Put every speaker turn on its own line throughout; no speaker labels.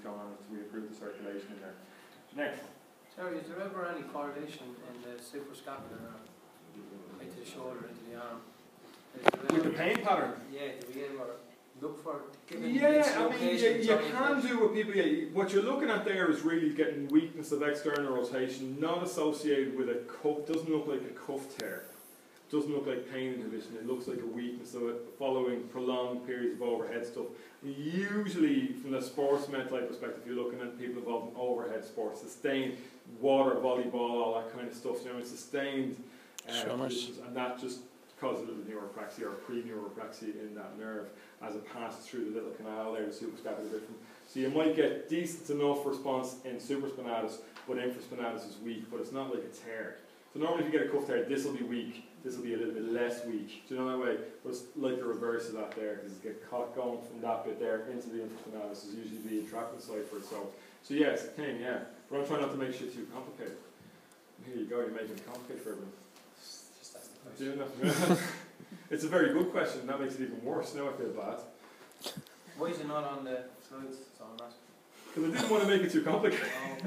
going on, so we improve the circulation in there. Next one.
Terry, is there ever any correlation in the suprascapular arm, into the shoulder, into the arm?
With the pain pattern?
Yeah, do we ever look for?
Yeah, I mean, you can do what people. What you're looking at there is really getting weakness of external rotation, not associated with a cuff. Doesn't look like a cuff tear. Doesn't look like pain inhibition. It looks like a weakness of it following prolonged periods of overhead stuff. Usually, from the sportsman type perspective, you're looking at people involved in overhead sports, sustained water, volleyball, all that kind of stuff. You know, it's sustained positions, and that just causes a little neuropraxia or pre-neuropraxia in that nerve as it passes through the little canal there, the suprascapular bit. So you might get decent enough response in supraspinatus, but infraspinatus is weak, but it's not like a tear. So normally if you get a cuff tear, this will be weak, this will be a little bit less weak. Do you know that way? But it's like the reverse of that there, because you get caught going from that bit there into the infraspinatus is usually the entrapment site for it. So yeah, it's a pain, yeah. But I'm trying not to make shit too complicated. Here you go, you're making it complicated for everyone.
Just ask the question.
It's a very good question, and that makes it even worse. Now I feel bad.
Why is it not on the slides? It's on that.
Because I didn't want to make it too complicated.
Oh,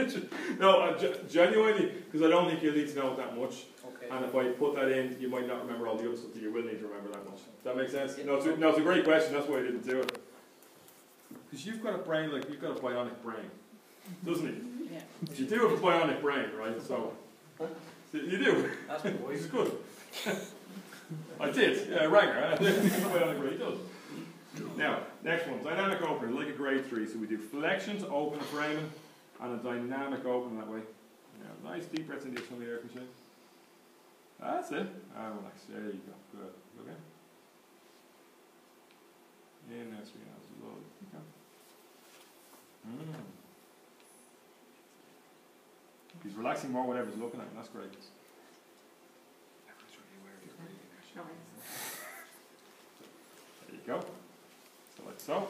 okay.
No, genuinely, because I don't think you'll need to know it that much.
Okay.
And if I put that in, you might not remember all the other stuff that you will need to remember that much. Does that make sense?
Yeah.
No, it's a great question. That's why I didn't do it. Because you've got a brain like you've got a bionic brain, doesn't it?
Yeah.
You do have a bionic brain, right? So you do.
That's my voice.
It's good. I did. Yeah, Ragnar. Bionic brain does. Now, next one, dynamic opener, like a grade 3. So we do flexions, open framing, and a dynamic opener that way. Now, nice deep breaths into your tummy there, Michelle. That's it. Relax. There you go. Good. Okay. In there, 3 hours. Lovely. Okay. He's relaxing more, whatever he's looking at, and that's great. There you go. So like so.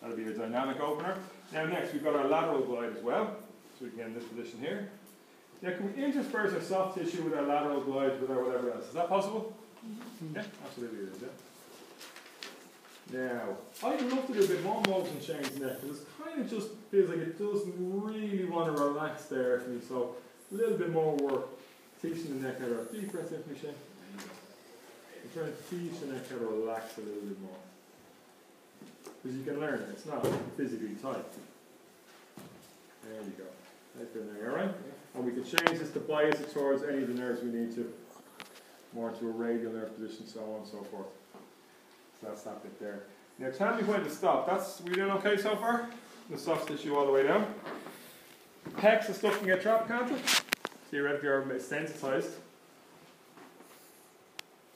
That'll be your dynamic opener. Now next we've got our lateral glide as well. So we can get in this position here. Now can we intersperse our soft tissue with our lateral glides with our whatever else? Is that possible? Yeah, absolutely it is, yeah. Now, I'd love to do a bit more motion change neck, because it kind of just feels like it doesn't really want to relax there for me. So a little bit more work teaching the neck how to deep breath in, Michelle. I'm trying to teach the neck how to relax a little bit more. Because you can learn it, it's not physically tight. There you go. Right there, alright? And we can change this to bias it towards any of the nerves we need to. More to a radial nerve position, so on and so forth. So that's that bit there. Now tell me when to stop. We doing okay so far? The soft tissue all the way down. Pecs and stuff can get trapped, can't it? Theoretically are sensitized.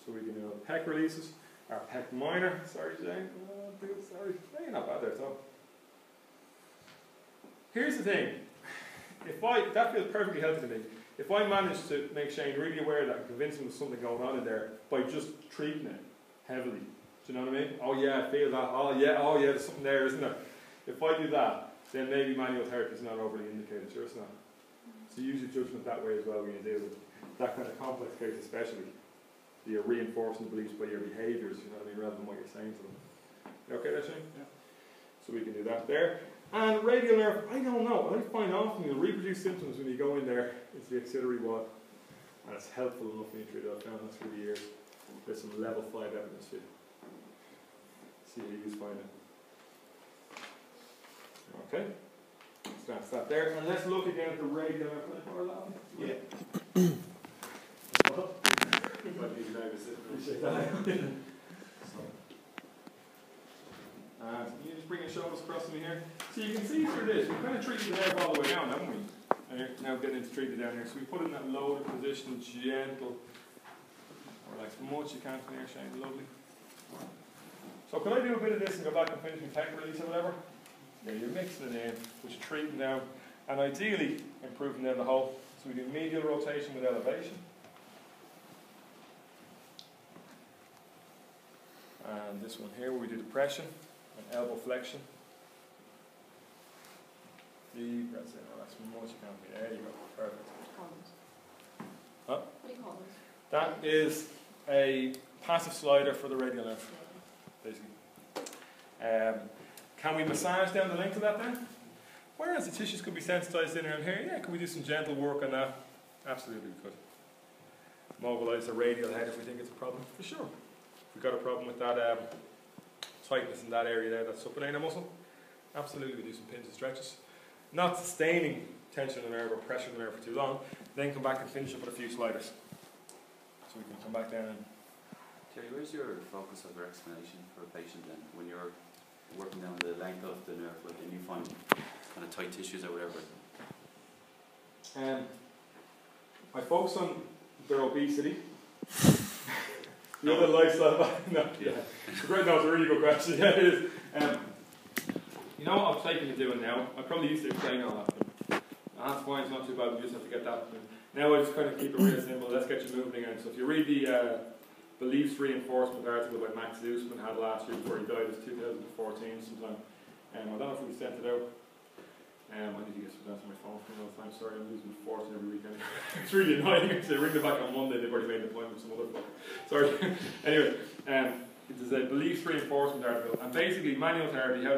So we can do pec releases. Our pec minor. Sorry, Jane. Oh, sorry. Hey, you're not bad there, Tom. Here's the thing. That feels perfectly healthy to me. If I manage to make Shane really aware of that and convince him there's something going on in there by just treating it heavily. Do you know what I mean? Oh yeah, I feel that. Oh yeah, there's something there, isn't there? If I do that, then maybe manual therapy is not overly indicated. Sure, it's not. So use your judgment that way as well when you deal with that kind of complex case, especially. You're reinforcing the beliefs by your behaviours, you know what I mean, rather than what you're saying to them. You okay there, Shane? Yeah. So we can do that there. And radial nerve, I don't know. I find often you'll reproduce symptoms when you go in there into the axillary wall. And it's helpful enough when you treat it. I've found that through the years. There's some level 5 evidence for you. See how you find it. Okay. So that's that there. And let's look again at the radial nerve. Yeah. Appreciate that. And can you just bring your shoulders across to me here? So you can see through this, we've kind of treated the nerve all the way down, haven't we? And now getting into treating it down here. So we put it in that loaded position, gentle. Relax as much as you can from here, Shane. Lovely. So can I do a bit of this and go back and finish my pec release or whatever? Yeah, you're mixing it in, which is treating down, and ideally improving down the hole. So we do medial rotation with elevation. And this one here where we do depression and elbow flexion. Deep breaths in, relax as much as you can. There you go, perfect. Huh?
What do you call this?
That is a passive slider for the radial nerve, basically. Can we massage down the length of that then? Whereas the tissues could be sensitized in around here, yeah, can we do some gentle work on that? Absolutely we could. Mobilize the radial head if we think it's a problem, for sure. If we've got a problem with that tightness in that area there, that supinator muscle, absolutely we do some pins and stretches. Not sustaining tension in the nerve or pressure in the nerve for too long, then come back and finish up with a few sliders. So we can come back down and...
Terry, where's your focus of your explanation for a patient then? When you're working down the length of the nerve, like, and you find kind of tight tissues or whatever?
I focus on their obesity. The other lifestyle, no, yeah. It's a really good question. Yeah, it is. You know what I'm taking to doing now? I probably used to explain all that to them. That's fine, it's not too bad, we just have to get that. Now I just kind of keep it real simple, let's get you moving again. So if you read the beliefs reinforcement article by Max Zussman had last year before he died, it was 2014 sometime. I don't know if we sent it out. I need to get some down to my phone for all the time. Sorry, I'm losing a fortune every weekend. It's really annoying. They ring them back on Monday, they've already made an appointment with some other fucker. Sorry. Anyway, it is a beliefs reinforcement article. And basically, manual therapy, how